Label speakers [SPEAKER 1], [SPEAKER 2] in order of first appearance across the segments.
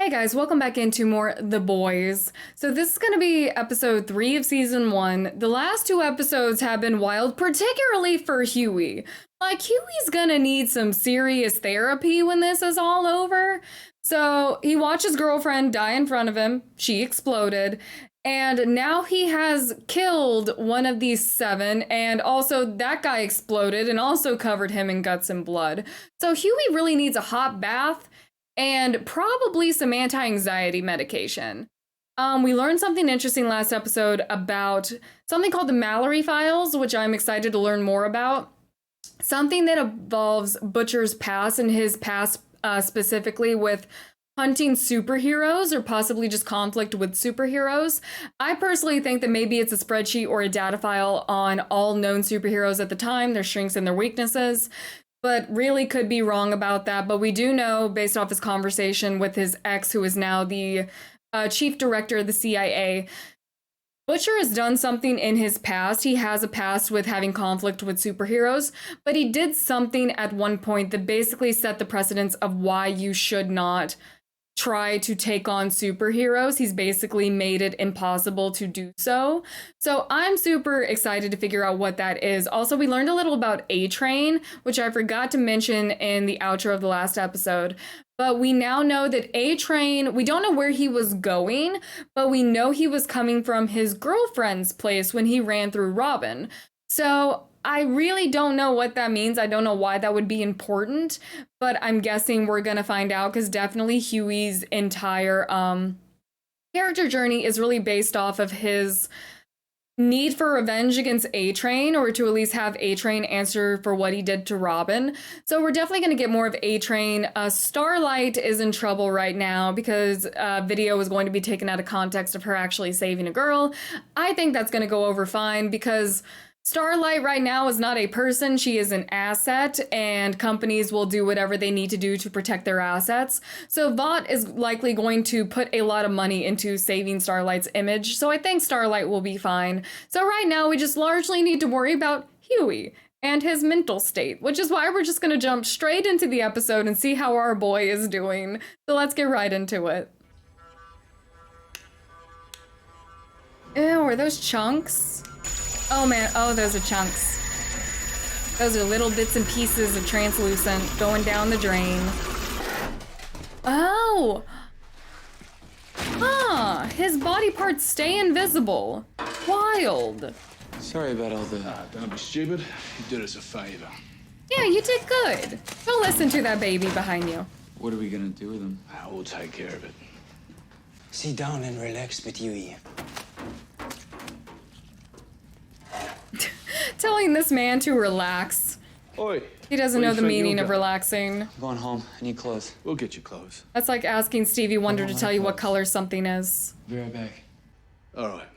[SPEAKER 1] Hey guys, welcome back into more The Boys. So this is going to be episode 3 of season 1. The last 2 episodes have been wild, particularly for Huey. Like, Huey's gonna need some serious therapy when this is all over. So he watched his girlfriend die in front of him. She exploded. And now he has killed one of these 7, and also that guy exploded and also covered him in guts and blood. So Huey really needs a hot bath and probably some anti-anxiety medication. We learned something interesting last episode about something called the Mallory Files, which I'm excited to learn more about. Something that involves Butcher's past and his past specifically with hunting superheroes or possibly just conflict with superheroes. I personally think that maybe it's a spreadsheet or a data file on all known superheroes at the time, their strengths and their weaknesses. But really could be wrong about that. But we do know, based off his conversation with his ex, who is now the chief director of the CIA, Butcher has done something in his past. He has a past with having conflict with superheroes, but he did something at one point that basically set the precedence of why you should not try to take on superheroes. He's basically made it impossible to do so. So I'm super excited to figure out what that is. Also, we learned a little about A-Train, which I forgot to mention in the outro of the last episode. But we now know that A-Train, we don't know where he was going, but we know he was coming from his girlfriend's place when he ran through Robin. So I really don't know what that means. I don't know why that would be important, but I'm guessing we're going to find out because definitely Huey's entire character journey is really based off of his need for revenge against A-Train, or to at least have A-Train answer for what he did to Robin. So we're definitely going to get more of A-Train. Starlight is in trouble right now because video is going to be taken out of context of her actually saving a girl. I think that's going to go over fine because Starlight right now is not a person, she is an asset, and companies will do whatever they need to do to protect their assets. So Vought is likely going to put a lot of money into saving Starlight's image, so I think Starlight will be fine. So right now we just largely need to worry about Huey and his mental state, which is why we're just going to jump straight into the episode and see how our boy is doing. So let's get right into it. Ew, are those chunks? Oh man, oh, those are chunks. Those are little bits and pieces of translucent going down the drain. Oh! Huh, his body parts stay invisible. Wild.
[SPEAKER 2] Sorry about all the...
[SPEAKER 3] Don't be stupid. You did us a favor.
[SPEAKER 1] Yeah, you did good. Go listen to that baby behind you.
[SPEAKER 2] What are we gonna do with him?
[SPEAKER 3] We'll take care of it.
[SPEAKER 4] Sit down and relax with Huey.
[SPEAKER 1] Telling this man to relax.
[SPEAKER 3] Oi.
[SPEAKER 1] He doesn't
[SPEAKER 3] where
[SPEAKER 1] know
[SPEAKER 3] you
[SPEAKER 1] the
[SPEAKER 3] think
[SPEAKER 1] meaning
[SPEAKER 3] you'll
[SPEAKER 1] of
[SPEAKER 3] go?
[SPEAKER 1] relaxing.
[SPEAKER 2] I'm going home. I need clothes.
[SPEAKER 3] We'll get you clothes.
[SPEAKER 1] That's like asking Stevie Wonder to
[SPEAKER 2] my
[SPEAKER 1] tell you what
[SPEAKER 2] clothes.
[SPEAKER 1] color something is.
[SPEAKER 2] Be right back.
[SPEAKER 3] All right.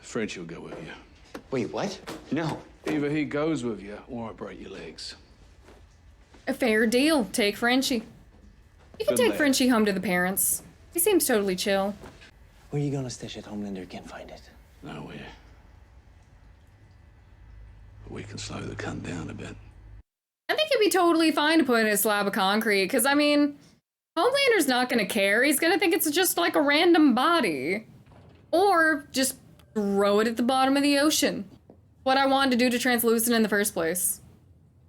[SPEAKER 3] Frenchie will go with you.
[SPEAKER 4] Wait, what? No.
[SPEAKER 3] Either he goes with you or I break your legs.
[SPEAKER 1] A fair deal. Take Frenchie. You can
[SPEAKER 3] Good
[SPEAKER 1] take
[SPEAKER 3] lad.
[SPEAKER 1] Frenchie home to the parents. He seems totally chill.
[SPEAKER 4] Where are you gonna stash it? Homelander can't find it.
[SPEAKER 3] Nowhere. We can slow the cunt down a bit.
[SPEAKER 1] I think he'd be totally fine to put in a slab of concrete, because, I mean, Homelander's not going to care. He's going to think it's just like a random body. Or just throw it at the bottom of the ocean. What I wanted to do to Translucent in the first place.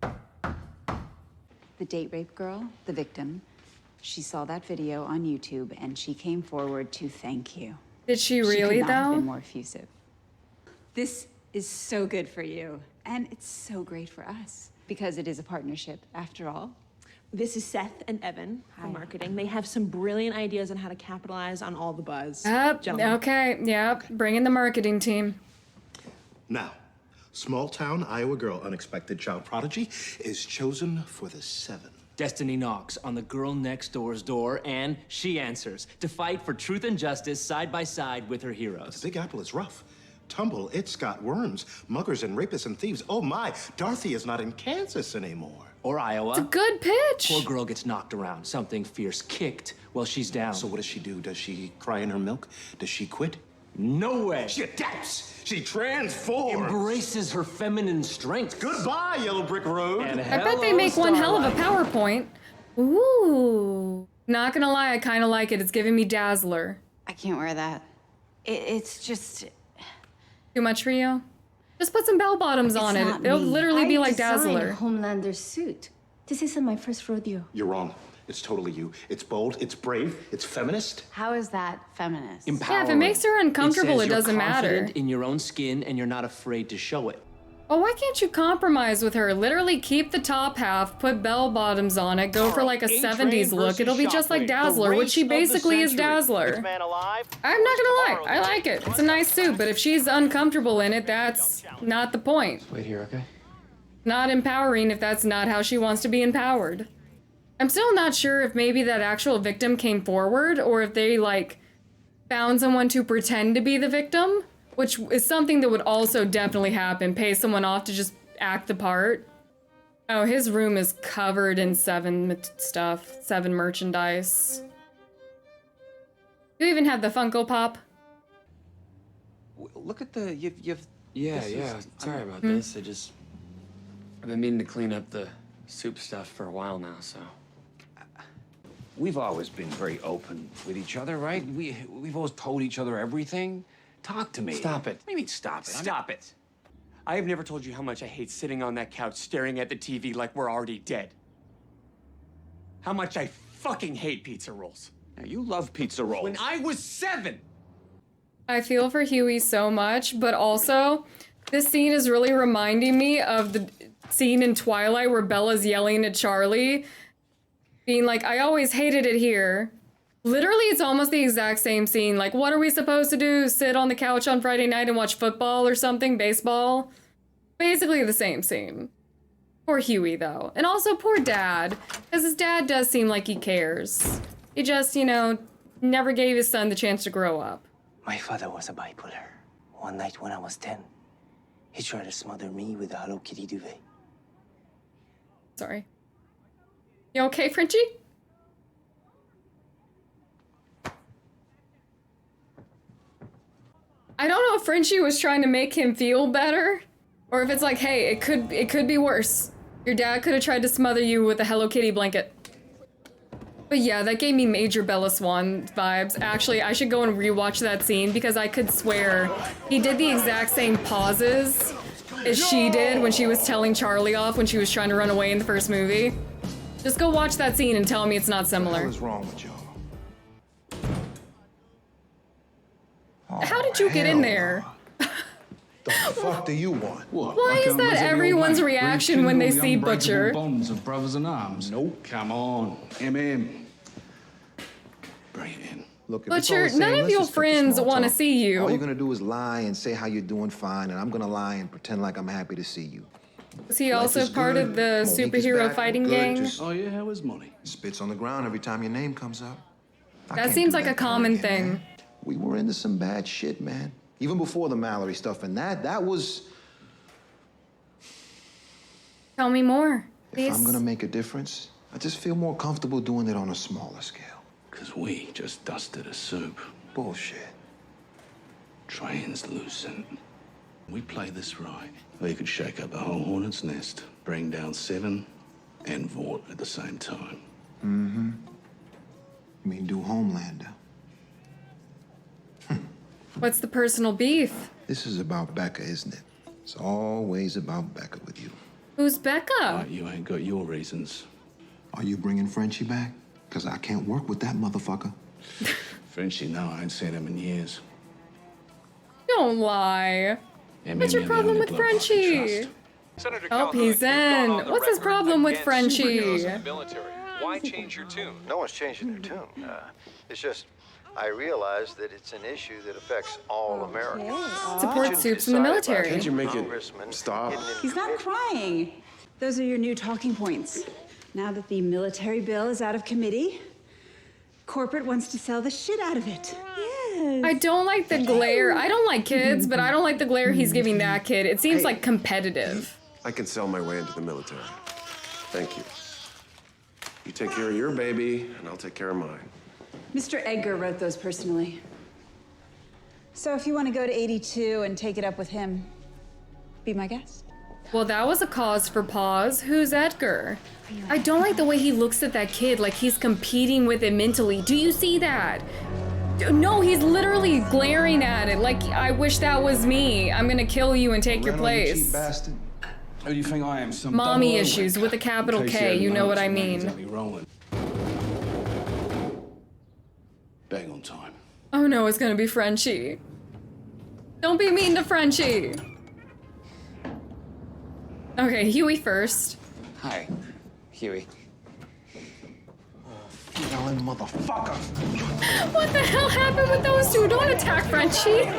[SPEAKER 5] The date rape girl, the victim, she saw that video on YouTube and she came forward to thank you.
[SPEAKER 1] Did she
[SPEAKER 5] She
[SPEAKER 1] really,
[SPEAKER 5] could not have
[SPEAKER 1] though?
[SPEAKER 5] been more effusive. This is so good for you, and it's so great for us because it is a partnership, after all.
[SPEAKER 6] This is Seth and Evan
[SPEAKER 5] Hi.
[SPEAKER 6] from marketing. They have some brilliant ideas on how to capitalize on all the buzz.
[SPEAKER 1] Yep, okay, yep. Bring in the marketing team.
[SPEAKER 7] Now, small town Iowa girl, unexpected child prodigy, is chosen for the 7.
[SPEAKER 8] Destiny knocks on the girl next door's door, and she answers to fight for truth and justice side by side with her heroes.
[SPEAKER 7] The Big Apple is rough. Tumble, it's got worms, muggers and rapists and thieves. Oh my, Dorothy is not in Kansas anymore.
[SPEAKER 8] Or Iowa.
[SPEAKER 1] It's a good pitch.
[SPEAKER 8] Poor girl gets knocked around, something fierce kicked while she's down.
[SPEAKER 7] So what does she do? Does she cry in her milk? Does she quit?
[SPEAKER 8] No way.
[SPEAKER 7] She adapts. She transforms.
[SPEAKER 8] Embraces her feminine strength.
[SPEAKER 7] Goodbye, Yellow Brick Road.
[SPEAKER 8] And
[SPEAKER 1] I bet they make one hell of a PowerPoint. Ooh. Not gonna lie, I kind of like it. It's giving me Dazzler.
[SPEAKER 5] I can't wear that. It's just...
[SPEAKER 1] Too much for you? Just put some bell bottoms on it. It'll literally be like Dazzler.
[SPEAKER 9] Homelander's suit. This isn't my first rodeo.
[SPEAKER 7] You're wrong. It's totally you. It's bold, it's brave, it's feminist.
[SPEAKER 5] How is that feminist?
[SPEAKER 1] Yeah, if it makes her uncomfortable, it doesn't matter.
[SPEAKER 8] You're confident in your own skin and you're not afraid to show it.
[SPEAKER 1] Oh, why can't you compromise with her? Literally keep the top half, put bell bottoms on it, go for like a 70s look. It'll be just like Dazzler, which she basically is Dazzler. I'm not gonna lie, I like it. It's a nice suit, but if she's uncomfortable in it, that's not the point.
[SPEAKER 2] Wait here, okay?
[SPEAKER 1] Not empowering if that's not how she wants to be empowered. I'm still not sure if maybe that actual victim came forward or if they like found someone to pretend to be the victim, which is something that would also definitely happen. Pay someone off to just act the part. Oh, his room is covered in Seven merchandise. You even have the Funko Pop.
[SPEAKER 2] Look at the, Yeah, sorry about this. I've been meaning to clean up the soup stuff for a while now, so.
[SPEAKER 10] We've always been very open with each other, right? We've always told each other everything. Talk to me.
[SPEAKER 2] Stop it.
[SPEAKER 10] What do you mean, stop it?
[SPEAKER 2] Stop it. I have never told you how much I hate sitting on that couch staring at the TV like we're already dead. How much I fucking hate pizza rolls.
[SPEAKER 10] Now, you love pizza rolls.
[SPEAKER 2] When I was 7!
[SPEAKER 1] I feel for Huey so much, but also, this scene is really reminding me of the scene in Twilight where Bella's yelling at Charlie, being like, I always hated it here. Literally, it's almost the exact same scene. Like, what are we supposed to do? Sit on the couch on Friday night and watch football or something? Baseball? Basically the same scene. Poor Huey, though. And also, poor Dad. Because his dad does seem like he cares. He just, you know, never gave his son the chance to grow up.
[SPEAKER 4] My father was a bipolar. One night when I was 10, he tried to smother me with a Hello Kitty duvet.
[SPEAKER 1] Sorry. You okay, Frenchie? I don't know if Frenchie was trying to make him feel better, or if it's like, hey, it could be worse. Your dad could have tried to smother you with a Hello Kitty blanket. But yeah, that gave me major Bella Swan vibes. Actually, I should go and rewatch that scene because I could swear he did the exact same pauses as she did when she was telling Charlie off when she was trying to run away in the first movie. Just go watch that scene and tell me it's not similar.
[SPEAKER 11] What is wrong with y'all?
[SPEAKER 1] How did you get in there?
[SPEAKER 11] The fuck do you want?
[SPEAKER 3] What?
[SPEAKER 1] Why is that everyone's reaction when they see Butcher?
[SPEAKER 3] Bonds of brothers in arms.
[SPEAKER 11] Nope.
[SPEAKER 3] Come on, MM. Bring it in.
[SPEAKER 11] Look, if
[SPEAKER 1] Butcher,
[SPEAKER 11] it's all the
[SPEAKER 1] none
[SPEAKER 11] same,
[SPEAKER 1] of
[SPEAKER 11] let's
[SPEAKER 1] your
[SPEAKER 11] just cut the
[SPEAKER 1] friends
[SPEAKER 11] small
[SPEAKER 1] want to
[SPEAKER 11] talk.
[SPEAKER 1] see you.
[SPEAKER 11] All you're gonna do is lie and say how you're doing fine, and I'm gonna lie and pretend like I'm happy to see you.
[SPEAKER 1] Was he
[SPEAKER 11] Life
[SPEAKER 1] also
[SPEAKER 11] is
[SPEAKER 1] part
[SPEAKER 11] good.
[SPEAKER 1] of the
[SPEAKER 11] Monique is
[SPEAKER 1] superhero
[SPEAKER 11] back.
[SPEAKER 1] fighting
[SPEAKER 11] Good.
[SPEAKER 1] gang?
[SPEAKER 11] Just
[SPEAKER 3] Oh yeah, how is money?
[SPEAKER 11] spits on the ground every time your name comes up. I
[SPEAKER 1] That
[SPEAKER 11] can't
[SPEAKER 1] seems
[SPEAKER 11] do
[SPEAKER 1] like a
[SPEAKER 11] that
[SPEAKER 1] common
[SPEAKER 11] again,
[SPEAKER 1] thing.
[SPEAKER 11] man. We were into some bad shit, man. Even before the Mallory stuff, and that was.
[SPEAKER 1] Tell me more, please.
[SPEAKER 11] If I'm gonna make a difference, I just feel more comfortable doing it on a smaller scale.
[SPEAKER 3] Because we just dusted a soup.
[SPEAKER 11] Bullshit.
[SPEAKER 3] Translucent. We play this right. We could shake up the whole hornet's nest, bring down Seven and Vought at the same time.
[SPEAKER 11] Mm-hmm. You mean do Homelander?
[SPEAKER 1] What's the personal beef?
[SPEAKER 11] This is about Becca, isn't it? It's always about Becca with you.
[SPEAKER 1] Who's Becca?
[SPEAKER 3] Right, you ain't got your reasons.
[SPEAKER 11] Are you bringing Frenchie back? Because I can't work with that motherfucker.
[SPEAKER 3] Frenchie, no, I ain't seen him in years.
[SPEAKER 1] Don't lie.
[SPEAKER 3] MM,
[SPEAKER 1] What's your
[SPEAKER 3] you're the
[SPEAKER 1] problem
[SPEAKER 3] only
[SPEAKER 1] with
[SPEAKER 3] bloke I can
[SPEAKER 1] Frenchie?
[SPEAKER 3] trust.
[SPEAKER 1] Oh, he's in. What's his problem with Frenchie?
[SPEAKER 12] Why change your tune? No one's changing their tune. It's just, I realize that it's an issue that affects all Americans.
[SPEAKER 1] Support soups in the military.
[SPEAKER 12] Can't you make
[SPEAKER 7] it stop?
[SPEAKER 5] He's not crying. Those are your new talking points. Now that the military bill is out of committee, corporate wants to sell the shit out of it. Yes.
[SPEAKER 1] I don't like the glare. I don't like kids, but I don't like the glare he's giving that kid. It seems like competitive.
[SPEAKER 13] I can sell my way into the military. Thank you. You take care of your baby, and I'll take care of mine.
[SPEAKER 5] Mr. Edgar wrote those personally. So if you want to go to 82 and take it up with him, be my guest.
[SPEAKER 1] Well, that was a cause for pause. Who's Edgar? I don't like the way he looks at that kid like he's competing with it mentally. Do you see that? No, he's literally glaring at it like, I wish that was me. I'm gonna kill you and take your place.
[SPEAKER 11] You cheap bastard.
[SPEAKER 3] Who do you think I am? Some
[SPEAKER 1] Mommy
[SPEAKER 3] double
[SPEAKER 1] issues with a capital K, you know what I mean.
[SPEAKER 3] Bang on time.
[SPEAKER 1] Oh no, it's gonna be Frenchie. Don't be mean to Frenchie. Okay, Huey first.
[SPEAKER 10] Hi, Huey.
[SPEAKER 11] Yelling motherfucker.
[SPEAKER 1] What the hell happened with those two? Don't attack Frenchie.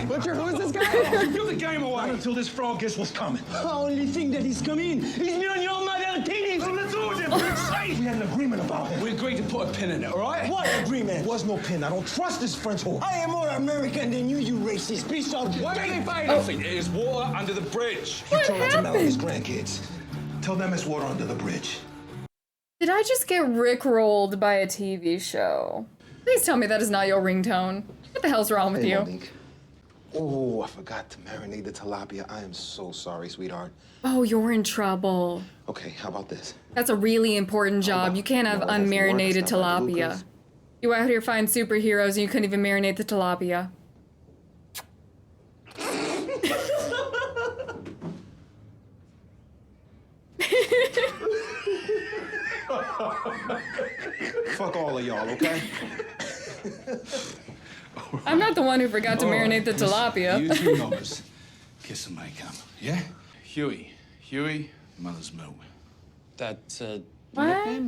[SPEAKER 11] Butcher, who is this guy? You the game away. Not until this frog guess what's coming. The only thing that is coming is me and your mother titties. So let's do it, we had an agreement about it.
[SPEAKER 3] We agreed to put a pin in it, all right?
[SPEAKER 11] What agreement? There was no pin. I don't trust this French whore. I am more American than you racist piece of shit.
[SPEAKER 3] Why don't you buy anything? There's water under the bridge.
[SPEAKER 11] You tell that to Melody's grandkids. Tell them it's water under the bridge.
[SPEAKER 1] Did I just get rickrolled by a TV show? Please tell me that is not your ringtone. What the hell's wrong with you?
[SPEAKER 11] Monique. Oh, I forgot to marinate the tilapia. I am so sorry, sweetheart.
[SPEAKER 1] Oh, you're in trouble.
[SPEAKER 11] Okay, how about this?
[SPEAKER 1] That's a really important job. You can't have unmarinated tilapia. You out here find superheroes and you couldn't even marinate the tilapia.
[SPEAKER 11] Fuck all of y'all, okay?
[SPEAKER 1] I'm not the one who forgot to marinate the tilapia.
[SPEAKER 3] Use your numbers. Kiss and make up. Yeah? Huey, mother's milk.
[SPEAKER 8] That's
[SPEAKER 1] What?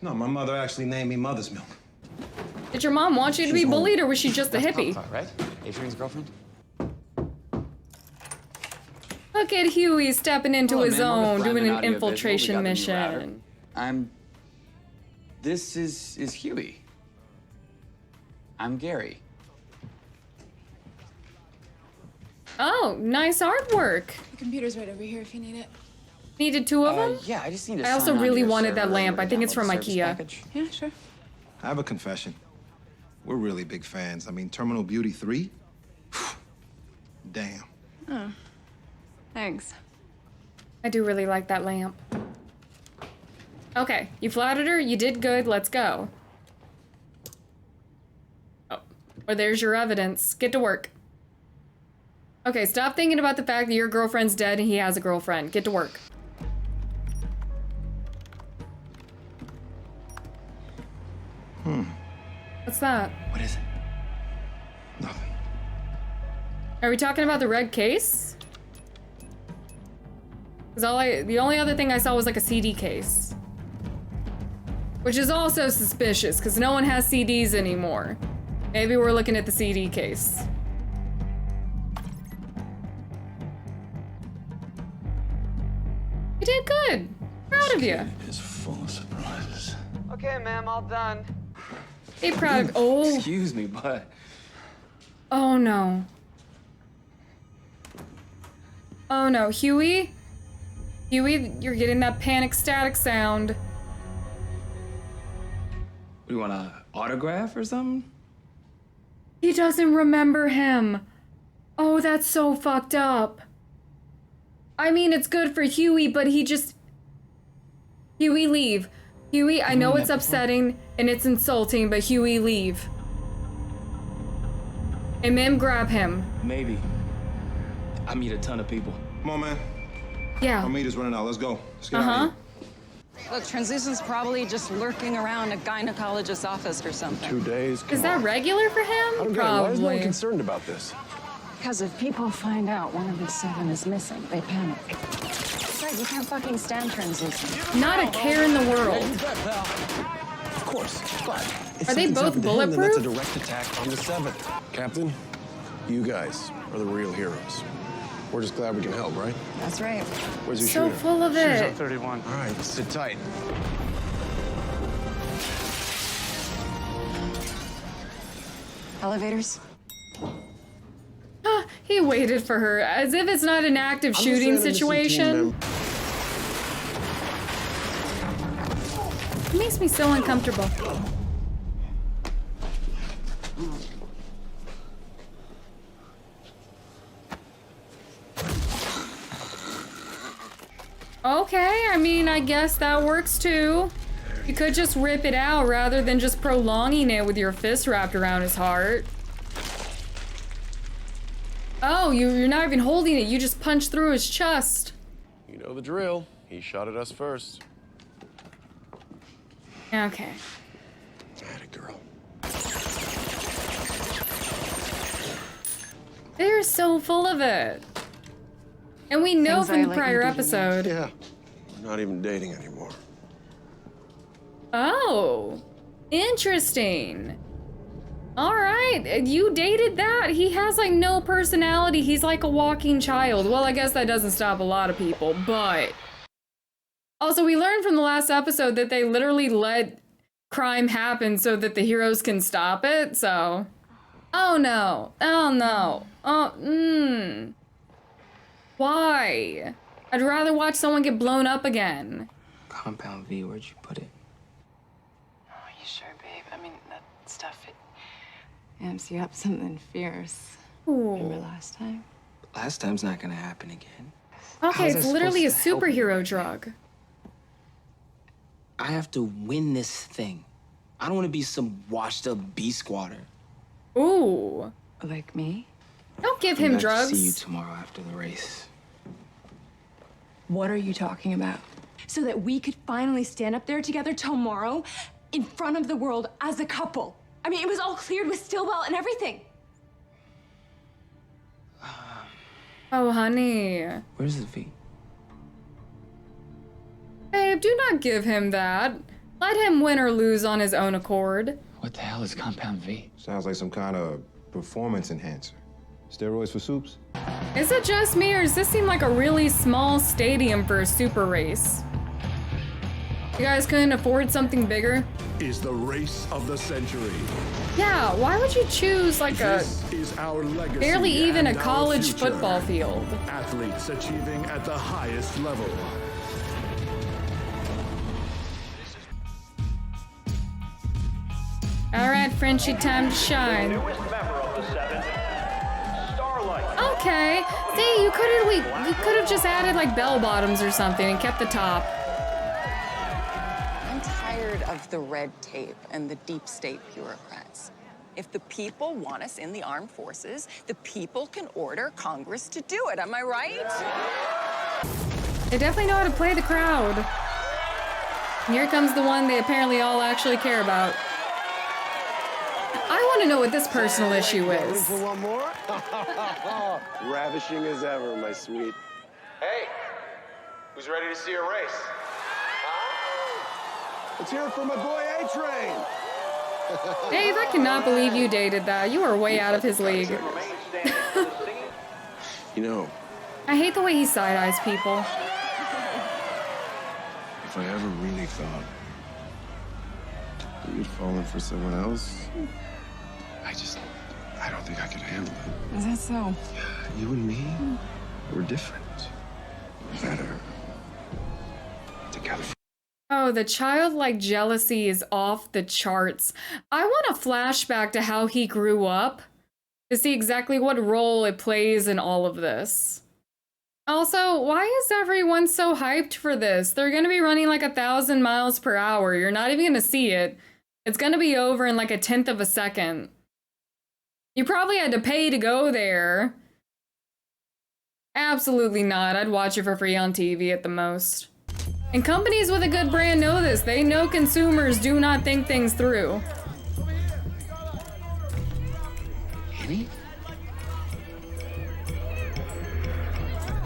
[SPEAKER 11] No, my mother actually named me Mother's Milk.
[SPEAKER 1] Did your mom want you to be bullied or was she just a hippie?
[SPEAKER 10] Right? Adrian's girlfriend?
[SPEAKER 1] Look at Huey stepping into
[SPEAKER 10] Hello,
[SPEAKER 1] his
[SPEAKER 10] man. We're
[SPEAKER 1] own,
[SPEAKER 10] with
[SPEAKER 1] doing
[SPEAKER 10] Brandon
[SPEAKER 1] an
[SPEAKER 10] Audio Visual. We
[SPEAKER 1] infiltration
[SPEAKER 10] got the new router.
[SPEAKER 1] mission.
[SPEAKER 10] This is Huey. I'm Gary.
[SPEAKER 1] Oh, nice artwork.
[SPEAKER 14] The computer's right over here if you need it.
[SPEAKER 1] Needed two of them?
[SPEAKER 10] Yeah, I just need to
[SPEAKER 1] I also
[SPEAKER 10] sign on to
[SPEAKER 1] really
[SPEAKER 10] your
[SPEAKER 1] wanted that
[SPEAKER 10] server
[SPEAKER 1] lamp. I think it's from
[SPEAKER 10] download the service
[SPEAKER 1] IKEA.
[SPEAKER 10] package.
[SPEAKER 14] Yeah, sure.
[SPEAKER 11] I have a confession. We're really big fans. I mean, Terminal Beauty 3? Damn.
[SPEAKER 14] Oh. Thanks.
[SPEAKER 1] I do really like that lamp. Okay, you flattered her, you did good, let's go. Oh, well, there's your evidence. Get to work. Okay, stop thinking about the fact that your girlfriend's dead and he has a girlfriend. Get to work. What's that?
[SPEAKER 11] What is it? Nothing.
[SPEAKER 1] Are we talking about the red case? Because the only other thing I saw was like a CD case. Which is also suspicious, because no one has CDs anymore. Maybe we're looking at the CD case. You did good. Proud of you.
[SPEAKER 3] It's full of surprises.
[SPEAKER 10] Okay, ma'am, all done.
[SPEAKER 1] Be proud of. Oh.
[SPEAKER 10] Excuse me, but
[SPEAKER 1] Oh no. Oh no, Huey? Huey, you're getting that panic static sound.
[SPEAKER 8] You want an autograph or something?
[SPEAKER 1] He doesn't remember him. Oh, that's so fucked up. I mean, it's good for Huey, but he just... Huey, leave. Huey, I know it's upsetting and it's insulting, but Huey, leave. And Mim, grab him.
[SPEAKER 8] Maybe. I meet a ton of people.
[SPEAKER 11] Come on, man.
[SPEAKER 1] Yeah.
[SPEAKER 11] Our meter's running out. Let's go. Let's get out of here.
[SPEAKER 15] Look, Translucent's probably just lurking around a gynecologist's office or something.
[SPEAKER 13] 2 days.
[SPEAKER 1] Is that regular for him?
[SPEAKER 13] Why is no one
[SPEAKER 1] Probably.
[SPEAKER 13] concerned about this?
[SPEAKER 15] Because if people find out one of the 7 is missing, they panic. Besides, you can't fucking stand Translucent.
[SPEAKER 1] Not a care in the world.
[SPEAKER 13] Of course, but if
[SPEAKER 1] Are they
[SPEAKER 13] something's
[SPEAKER 1] both
[SPEAKER 13] happened to him, then
[SPEAKER 1] bulletproof?
[SPEAKER 13] that's a direct attack on the 7. Captain, you guys are the real heroes. We're just glad we can help, right?
[SPEAKER 15] That's right.
[SPEAKER 13] Where's your
[SPEAKER 1] So
[SPEAKER 13] shooter?
[SPEAKER 1] full of it.
[SPEAKER 13] 31. All right, sit tight.
[SPEAKER 15] Elevators?
[SPEAKER 1] He waited for her, as if it's not an active shooting situation. It makes me so uncomfortable. Okay, I mean, I guess that works too. You could just rip it out rather than just prolonging it with your fist wrapped around his heart. Oh, you're not even holding it. You just punched through his chest.
[SPEAKER 13] You know the drill. He shot at us first.
[SPEAKER 1] Okay.
[SPEAKER 13] Atta girl.
[SPEAKER 1] They're so full of it. And we know from the prior episode.
[SPEAKER 13] Yeah. We're not even dating anymore.
[SPEAKER 1] Oh, interesting. All right, you dated that. He has like no personality. He's like a walking child. Well, I guess that doesn't stop a lot of people, but also we learned from the last episode that they literally let crime happen so that the heroes can stop it. So, oh no, oh no, why? I'd rather watch someone get blown up again.
[SPEAKER 4] Compound V, where'd you put it?
[SPEAKER 15] Oh, you sure, babe? I mean, that stuff, it amps you up something fierce.
[SPEAKER 1] Ooh.
[SPEAKER 15] Remember last time?
[SPEAKER 4] Last time's not gonna happen again.
[SPEAKER 1] Okay,
[SPEAKER 4] How's
[SPEAKER 1] it's
[SPEAKER 4] that
[SPEAKER 1] literally a
[SPEAKER 4] supposed to help
[SPEAKER 1] superhero
[SPEAKER 4] me?
[SPEAKER 1] drug.
[SPEAKER 4] I have to win this thing. I don't want to be some washed up B-squatter.
[SPEAKER 1] Ooh.
[SPEAKER 15] Like me?
[SPEAKER 1] Don't give
[SPEAKER 4] I'm
[SPEAKER 1] him
[SPEAKER 4] back
[SPEAKER 1] drugs.
[SPEAKER 4] to see you tomorrow after the race.
[SPEAKER 15] What are you talking about? So that we could finally stand up there together tomorrow in front of the world as a couple. I mean, it was all cleared with Stillwell and everything.
[SPEAKER 1] Oh, honey.
[SPEAKER 4] Where's the V?
[SPEAKER 1] Babe, do not give him that. Let him win or lose on his own accord.
[SPEAKER 16] What the hell is Compound V?
[SPEAKER 17] Sounds like some kind of performance enhancer. Steroids for soups?
[SPEAKER 1] Is it just me, or does this seem like a really small stadium for a super race? You guys couldn't afford something bigger?
[SPEAKER 18] Is the race of the century.
[SPEAKER 1] Yeah, why would you choose like
[SPEAKER 18] This is our legacy
[SPEAKER 1] barely even a
[SPEAKER 18] and our
[SPEAKER 1] college
[SPEAKER 18] future.
[SPEAKER 1] football field?
[SPEAKER 18] Athletes achieving at the highest level.
[SPEAKER 1] All right, Frenchie, time to shine. Okay, see, you could have just added like bell bottoms or something and kept the top.
[SPEAKER 19] I'm tired of the red tape and the deep state bureaucrats. If the people want us in the armed forces, the people can order Congress to do it. Am I right?
[SPEAKER 1] They definitely know how to play the crowd. And here comes the one they apparently all actually care about. I want to know what this personal issue is.
[SPEAKER 13] For one more? Ravishing as ever, my sweet.
[SPEAKER 12] Hey, who's ready to see a race?
[SPEAKER 13] Let's hear it for my boy A-Train.
[SPEAKER 1] Dave, I cannot believe you dated that. You are way out of his league.
[SPEAKER 13] You know,
[SPEAKER 1] I hate the way he side-eyes people.
[SPEAKER 13] if I ever really thought that you'd fallen for someone else, I don't think I could handle it.
[SPEAKER 15] Is that so?
[SPEAKER 13] You and me, we're different. Better. Together.
[SPEAKER 1] Oh, the childlike jealousy is off the charts. I want a flashback to how he grew up to see exactly what role it plays in all of this. Also, why is everyone so hyped for this? They're gonna be running like 1,000 miles per hour. You're not even gonna see it. It's gonna be over in like 1/10 of a second. You probably had to pay to go there. Absolutely not. I'd watch it for free on TV at the most. And companies with a good brand know this. They know consumers do not think things through.
[SPEAKER 10] Annie?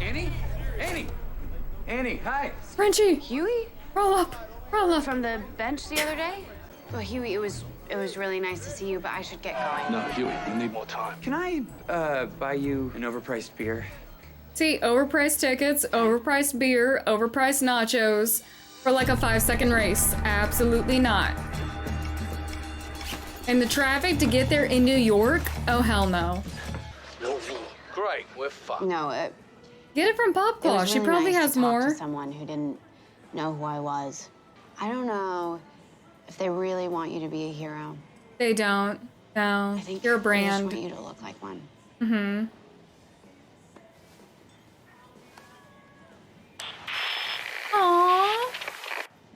[SPEAKER 10] Annie? Annie! Annie, hi!
[SPEAKER 1] Frenchie!
[SPEAKER 9] Huey?
[SPEAKER 1] Roll up! Roll up!
[SPEAKER 9] From the bench the other day? Well, Huey, it was really nice to see you, but I should get going.
[SPEAKER 10] No, Huey, we need more time.
[SPEAKER 20] Can I, buy you an overpriced beer?
[SPEAKER 1] See, overpriced tickets, overpriced beer, overpriced nachos for like a 5-second race. Absolutely not. And the traffic to get there in New York? Oh, hell no.
[SPEAKER 10] Great, we're fucked.
[SPEAKER 9] No,
[SPEAKER 1] Get it from Pop Claw.
[SPEAKER 9] was
[SPEAKER 1] She
[SPEAKER 9] really
[SPEAKER 1] probably
[SPEAKER 9] nice
[SPEAKER 1] has
[SPEAKER 9] to talk
[SPEAKER 1] more.
[SPEAKER 9] to someone who didn't know who I was. I don't know if they really want you to be a hero.
[SPEAKER 1] They don't. No.
[SPEAKER 9] I think
[SPEAKER 1] You're a
[SPEAKER 9] They
[SPEAKER 1] brand.
[SPEAKER 9] just want you to look like one.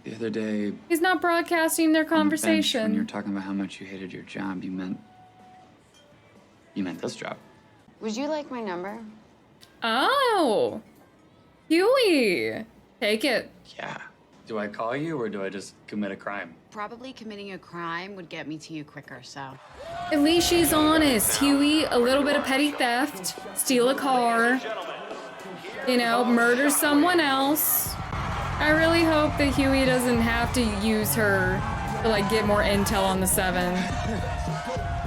[SPEAKER 16] The other day,
[SPEAKER 1] He's not broadcasting their
[SPEAKER 16] on the bench, when
[SPEAKER 1] conversation.
[SPEAKER 16] you were talking about how much you hated your job, you meant this job.
[SPEAKER 9] Would you like my number?
[SPEAKER 1] Oh, Huey, take it.
[SPEAKER 16] Yeah. Do I call you or do I just commit a crime?
[SPEAKER 9] Probably committing a crime would get me to you quicker, so.
[SPEAKER 1] At least she's honest. Huey, a little bit of petty theft, steal a car, you know, murder someone else. I really hope that Huey doesn't have to use her to like get more intel on the 7.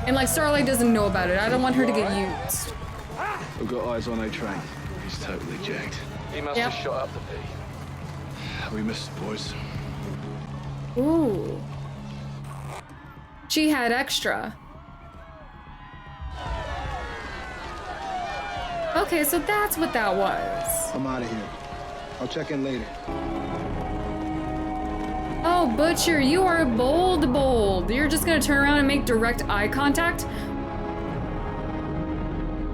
[SPEAKER 1] And like Starlight doesn't know about it. I don't want her to get used.
[SPEAKER 3] We've got eyes on A-Train. He's totally jacked.
[SPEAKER 11] He must
[SPEAKER 1] Yep.
[SPEAKER 11] have shot up the V.
[SPEAKER 3] We missed it, boys.
[SPEAKER 1] Ooh. She had extra. Okay, so that's what that was.
[SPEAKER 17] I'm out of here. I'll check in later.
[SPEAKER 1] Oh, Butcher, you are bold. You're just gonna turn around and make direct eye contact?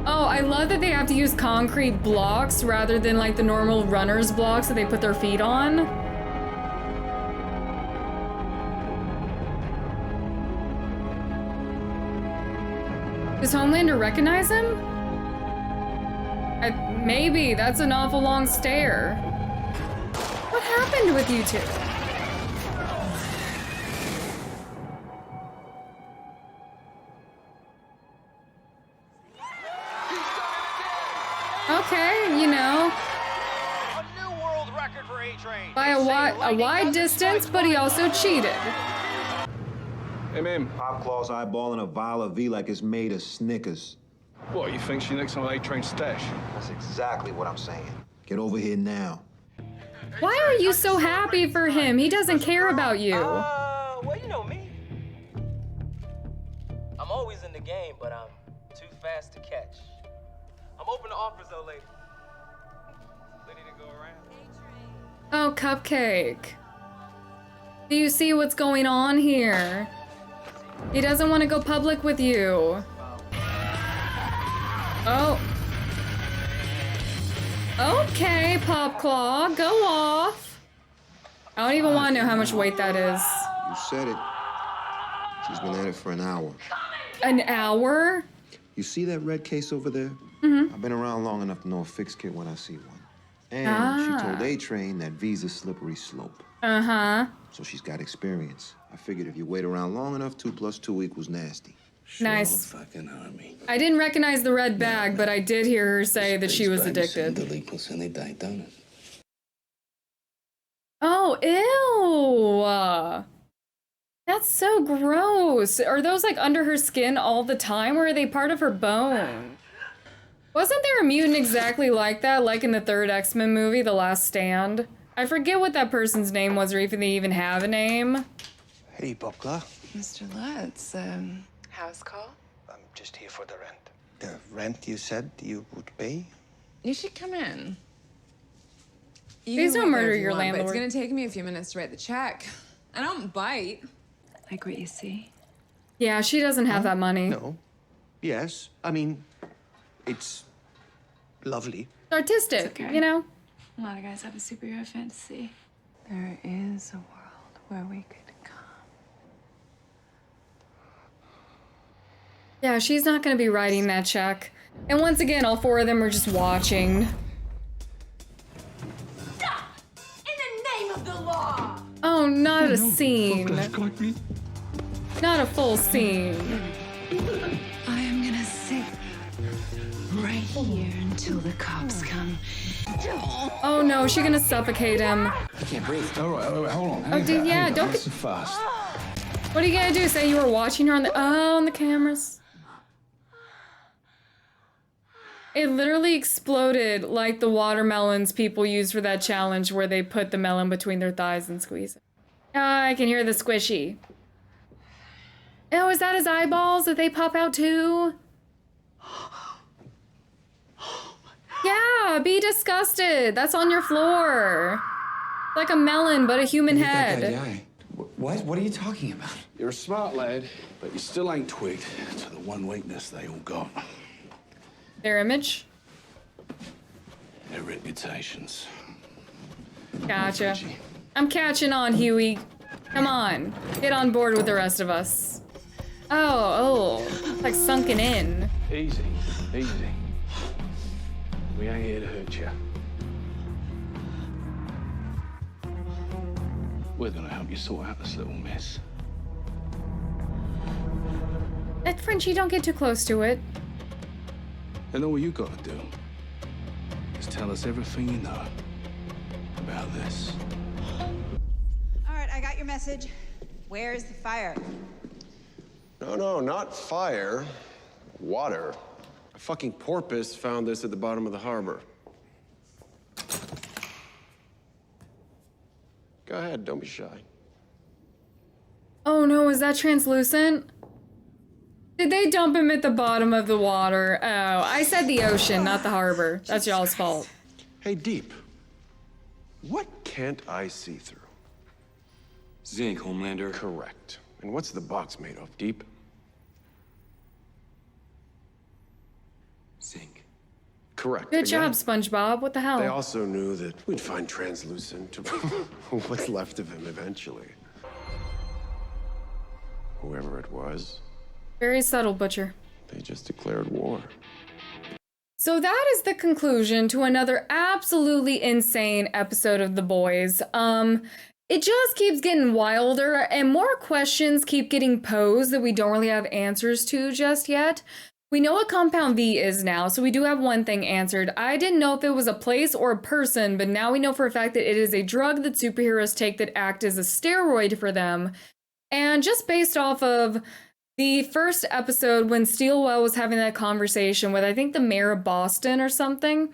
[SPEAKER 1] Oh, I love that they have to use concrete blocks rather than like the normal runner's blocks that they put their feet on. Does Homelander recognize him? Maybe. That's an awful long stare. What happened with you two? Okay, you know. By a wide distance, but he also cheated.
[SPEAKER 17] MM. Pop Claw's eyeballing a vial of V like it's made of Snickers.
[SPEAKER 11] What, you think she nicks some of A-Train's stash?
[SPEAKER 17] That's exactly what I'm saying. Get over here now.
[SPEAKER 1] Why are you so happy for him? He doesn't care about you.
[SPEAKER 4] Well, you know me. I'm always in the game, but I'm too fast to catch. I'm open to offers, though, lady. Plenty to go around.
[SPEAKER 1] Oh, Cupcake. Do you see what's going on here? He doesn't want to go public with you. Oh. Okay, Popclaw, go off. I don't even want to know how much weight that is.
[SPEAKER 17] You said it. She's been at it for an hour.
[SPEAKER 1] An hour?
[SPEAKER 17] You see that red case over there?
[SPEAKER 1] Mm-hmm.
[SPEAKER 17] I've been around long enough to know a fixed kit when I see one. And she told A-Train that V's a slippery slope.
[SPEAKER 1] Uh-huh.
[SPEAKER 17] So she's got experience. I figured if you wait around long enough, 2 + 2 = nasty.
[SPEAKER 1] Nice.
[SPEAKER 3] Fucking army.
[SPEAKER 1] I didn't recognize the red bag, but I did hear her say that she was addicted.
[SPEAKER 3] Delinquents and they die, don't it?
[SPEAKER 1] Oh, ew. That's so gross. Are those like under her skin all the time, or are they part of her bone? Wasn't there a mutant exactly like that, like in the 3rd X-Men movie, The Last Stand? I forget what that person's name was, or if they even have a name.
[SPEAKER 4] Hey, Popclaw.
[SPEAKER 14] Mr. Lutz, house call?
[SPEAKER 4] I'm just here for the rent. The rent you said you would pay?
[SPEAKER 14] You should come in.
[SPEAKER 1] Please don't murder your
[SPEAKER 14] But
[SPEAKER 1] landlord.
[SPEAKER 14] it's gonna take me a few minutes to write the check. I don't bite. Like what you see.
[SPEAKER 1] Yeah, she doesn't have that money.
[SPEAKER 4] No. Yes. I mean, it's lovely.
[SPEAKER 1] Artistic,
[SPEAKER 14] It's okay.
[SPEAKER 1] you know?
[SPEAKER 14] A lot of guys have a superhero fantasy. There is a world where we could come.
[SPEAKER 1] Yeah, she's not gonna be writing that check. And once again, all 4 of them are just watching.
[SPEAKER 15] Stop! In the name of the law!
[SPEAKER 1] Oh, not a scene. Not a full scene.
[SPEAKER 15] I am gonna sit right here until the cops come.
[SPEAKER 1] Oh no, is she gonna suffocate him?
[SPEAKER 3] I can't breathe. All right, hold on.
[SPEAKER 1] Oh, dude, yeah, don't
[SPEAKER 3] Nice and fast.
[SPEAKER 1] What are you gonna do? Say you were watching her on the cameras? It literally exploded like the watermelons people use for that challenge where they put the melon between their thighs and squeeze it. Ah, I can hear the squishy. Oh, is that his eyeballs that they pop out too? Yeah, be disgusted. That's on your floor. Like a melon, but a human head.
[SPEAKER 3] What? What are you talking about? You're a smart lad, but you still ain't twigged to the one weakness they all got.
[SPEAKER 1] Their image?
[SPEAKER 3] Their reputations.
[SPEAKER 1] Gotcha. I'm catching on, Huey. Come on. Get on board with the rest of us. Oh, it's like sunken in.
[SPEAKER 3] Easy, easy. We ain't here to hurt you. We're gonna help you sort out this little mess.
[SPEAKER 1] Frenchie, don't get too close to it.
[SPEAKER 3] And all you gotta do is tell us everything you know about this.
[SPEAKER 5] All right, I got your message. Where's the fire?
[SPEAKER 13] No, not fire. Water. A fucking porpoise found this at the bottom of the harbor. Go ahead, don't be shy.
[SPEAKER 1] Oh no, is that translucent? Did they dump him at the bottom of the water? Oh, I said the ocean, not the harbor. That's y'all's fault.
[SPEAKER 13] Hey, Deep. What can't I see through?
[SPEAKER 10] Zinc, Homelander.
[SPEAKER 13] Correct. And what's the box made of, Deep?
[SPEAKER 10] Zinc.
[SPEAKER 13] Correct.
[SPEAKER 1] Good
[SPEAKER 13] Again.
[SPEAKER 1] job, SpongeBob. What the hell?
[SPEAKER 13] They also knew that we'd find translucent, what's left of him eventually. Whoever it was,
[SPEAKER 1] Very subtle, Butcher.
[SPEAKER 13] they just declared war.
[SPEAKER 1] So that is the conclusion to another absolutely insane episode of The Boys. It just keeps getting wilder and more questions keep getting posed that we don't really have answers to just yet. We know what Compound V is now, so we do have one thing answered. I didn't know if it was a place or a person, but now we know for a fact that it is a drug that superheroes take that act as a steroid for them. And just based off of the first episode when Steelwell was having that conversation with, I think, the mayor of Boston or something,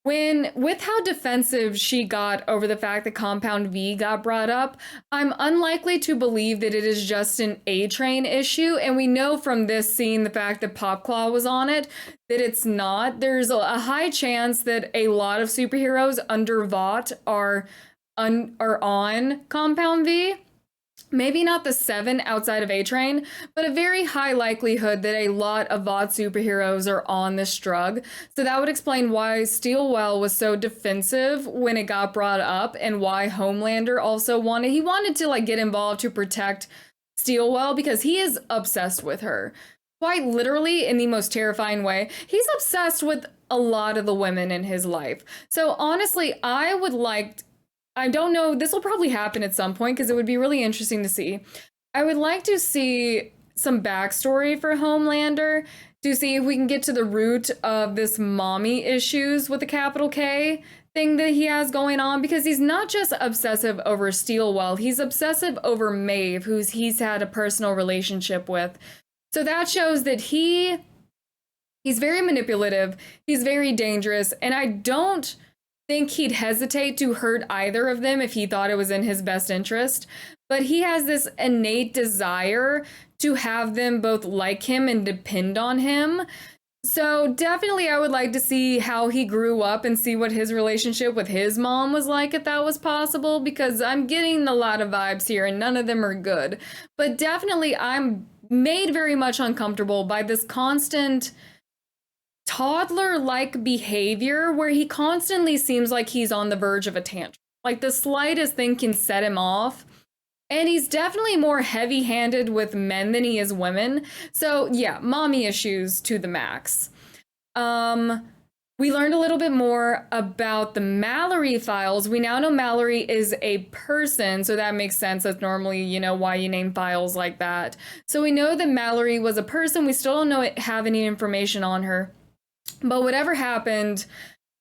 [SPEAKER 1] with how defensive she got over the fact that Compound V got brought up, I'm unlikely to believe that it is just an A-Train issue. And we know from this scene, the fact that Popclaw was on it, that it's not. There's a high chance that a lot of superheroes under Vought are on Compound V. Maybe not the 7 outside of A-Train, but a very high likelihood that a lot of Vought superheroes are on this drug. So that would explain why Steelwell was so defensive when it got brought up and why Homelander also wanted to like get involved to protect Steelwell because he is obsessed with her. Quite literally in the most terrifying way. He's obsessed with a lot of the women in his life. So honestly, I don't know, this will probably happen at some point because it would be really interesting to see. I would like to see some backstory for Homelander to see if we can get to the root of this mommy issues with the capital K thing that he has going on, because he's not just obsessive over Steelwell, he's obsessive over Maeve, who he's had a personal relationship with. So that shows that he's very manipulative, he's very dangerous, and I don't think he'd hesitate to hurt either of them if he thought it was in his best interest. But he has this innate desire to have them both like him and depend on him. So definitely I would like to see how he grew up and see what his relationship with his mom was like if that was possible, because I'm getting a lot of vibes here and none of them are good. But definitely I'm made very much uncomfortable by this constant toddler-like behavior where he constantly seems like he's on the verge of a tantrum. Like the slightest thing can set him off. And he's definitely more heavy-handed with men than he is women. So yeah, mommy issues to the max. We learned a little bit more about the Mallory files. We now know Mallory is a person, so that makes sense. That's normally, why you name files like that. So we know that Mallory was a person. We still don't have any information on her. But whatever happened,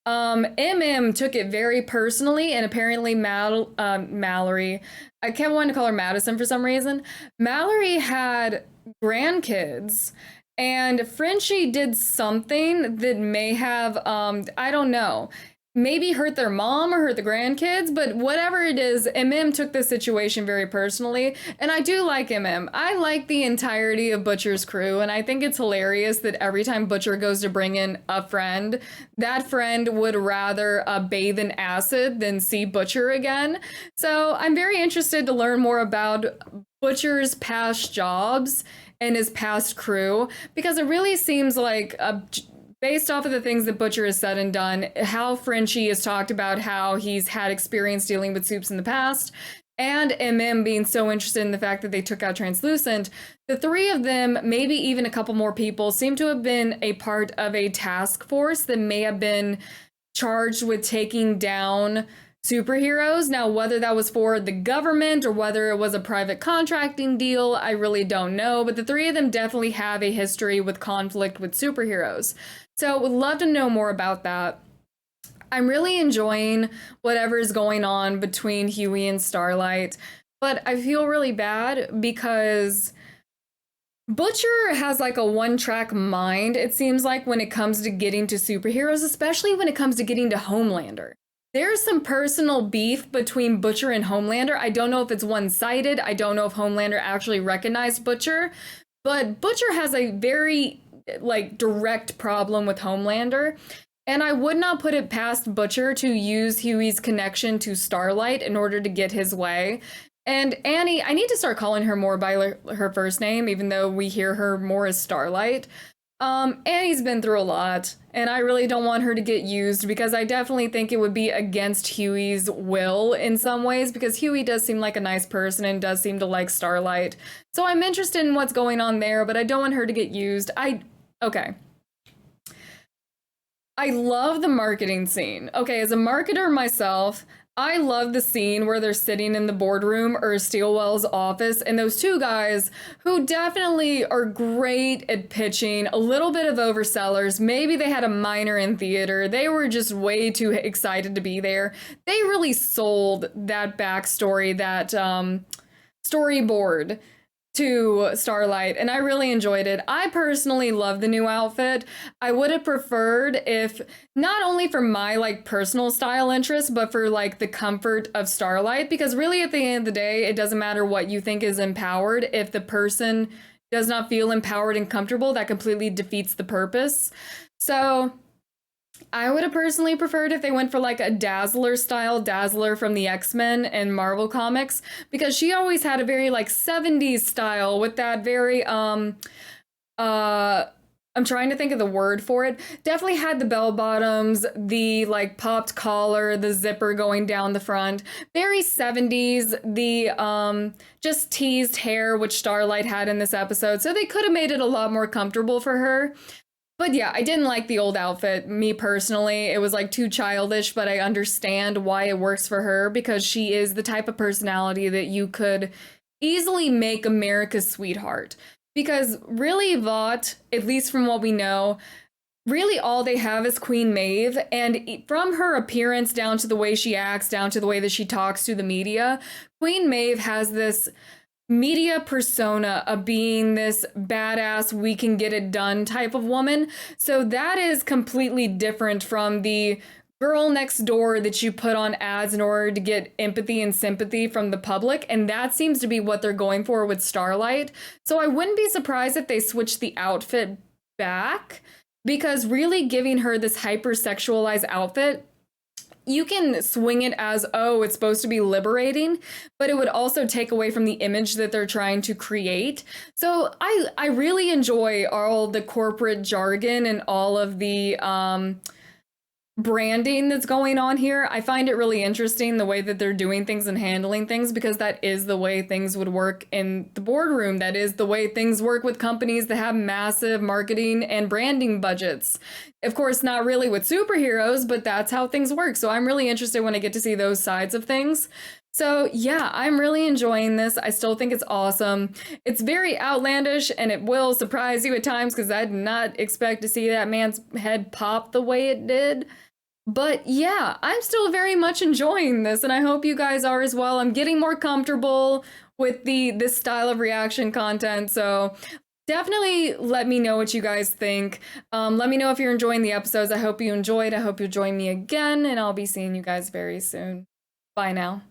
[SPEAKER 1] MM took it very personally, and apparently Mallory, I kept wanting to call her Madison for some reason. Mallory had grandkids, and Frenchie did something that may have, I don't know, maybe hurt their mom or hurt the grandkids, but whatever it is, MM took this situation very personally, and I do like MM. I like the entirety of Butcher's crew, and I think it's hilarious that every time Butcher goes to bring in a friend, that friend would rather bathe in acid than see Butcher again. So I'm very interested to learn more about Butcher's past jobs and his past crew, because it really seems like based off of the things that Butcher has said and done, how Frenchie has talked about how he's had experience dealing with soups in the past, and MM being so interested in the fact that they took out Translucent, the three of them, maybe even a couple more people, seem to have been a part of a task force that may have been charged with taking down superheroes. Now, whether that was for the government or whether it was a private contracting deal, I really don't know. But the three of them definitely have a history with conflict with superheroes. So would love to know more about that. I'm really enjoying whatever is going on between Huey and Starlight, but I feel really bad because Butcher has like a one-track mind, it seems like, when it comes to getting to superheroes, especially when it comes to getting to Homelander. There's some personal beef between Butcher and Homelander. I don't know if it's one-sided. I don't know if Homelander actually recognized Butcher, but Butcher has a very like direct problem with Homelander. And I would not put it past Butcher to use Huey's connection to Starlight in order to get his way. And Annie, I need to start calling her more by her first name, even though we hear her more as Starlight. Annie's been through a lot, and I really don't want her to get used because I definitely think it would be against Huey's will in some ways, because Huey does seem like a nice person and does seem to like Starlight. So I'm interested in what's going on there, but I don't want her to get used. Okay. I love the marketing scene. Okay, as a marketer myself, I love the scene where they're sitting in the boardroom or Steelwell's office, and those two guys who definitely are great at pitching, a little bit of oversellers. Maybe they had a minor in theater. They were just way too excited to be there. They really sold that backstory, that storyboard to Starlight, and I really enjoyed it. I personally love the new outfit. I would have preferred if, not only for my like personal style interest, but for like the comfort of Starlight, because really at the end of the day, it doesn't matter what you think is empowered. If the person does not feel empowered and comfortable, that completely defeats the purpose. So I would have personally preferred if they went for like a Dazzler style Dazzler from the X-Men and Marvel Comics, because she always had a very like 70s style with that very I'm trying to think of the word for it. Definitely had the bell bottoms, the like popped collar, the zipper going down the front. Very 70s, the just teased hair, which Starlight had in this episode. So they could have made it a lot more comfortable for her. But yeah, I didn't like the old outfit, me personally. It was like too childish, but I understand why it works for her, because she is the type of personality that you could easily make America's sweetheart. Because really, Vought, at least from what we know, really all they have is Queen Maeve. And from her appearance down to the way she acts, down to the way that she talks to the media, Queen Maeve has this media persona of being this badass, we can get it done type of woman. So that is completely different from the girl next door that you put on ads in order to get empathy and sympathy from the public. And that seems to be what they're going for with Starlight. So I wouldn't be surprised if they switched the outfit back, because really giving her this hypersexualized outfit, you can swing it as, oh, it's supposed to be liberating, but it would also take away from the image that they're trying to create. So I really enjoy all the corporate jargon and all of the branding that's going on here. I find it really interesting the way that they're doing things and handling things, because that is the way things would work in the boardroom. That is the way things work with companies that have massive marketing and branding budgets. Of course, not really with superheroes, but that's how things work. So I'm really interested when I get to see those sides of things. So yeah, I'm really enjoying this. I still think it's awesome. It's very outlandish, and it will surprise you at times, because I did not expect to see that man's head pop the way it did. But yeah, I'm still very much enjoying this, and I hope you guys are as well. I'm getting more comfortable with this style of reaction content, so definitely let me know what you guys think. Let me know if you're enjoying the episodes. I hope you enjoyed. I hope you'll join me again, and I'll be seeing you guys very soon. Bye now.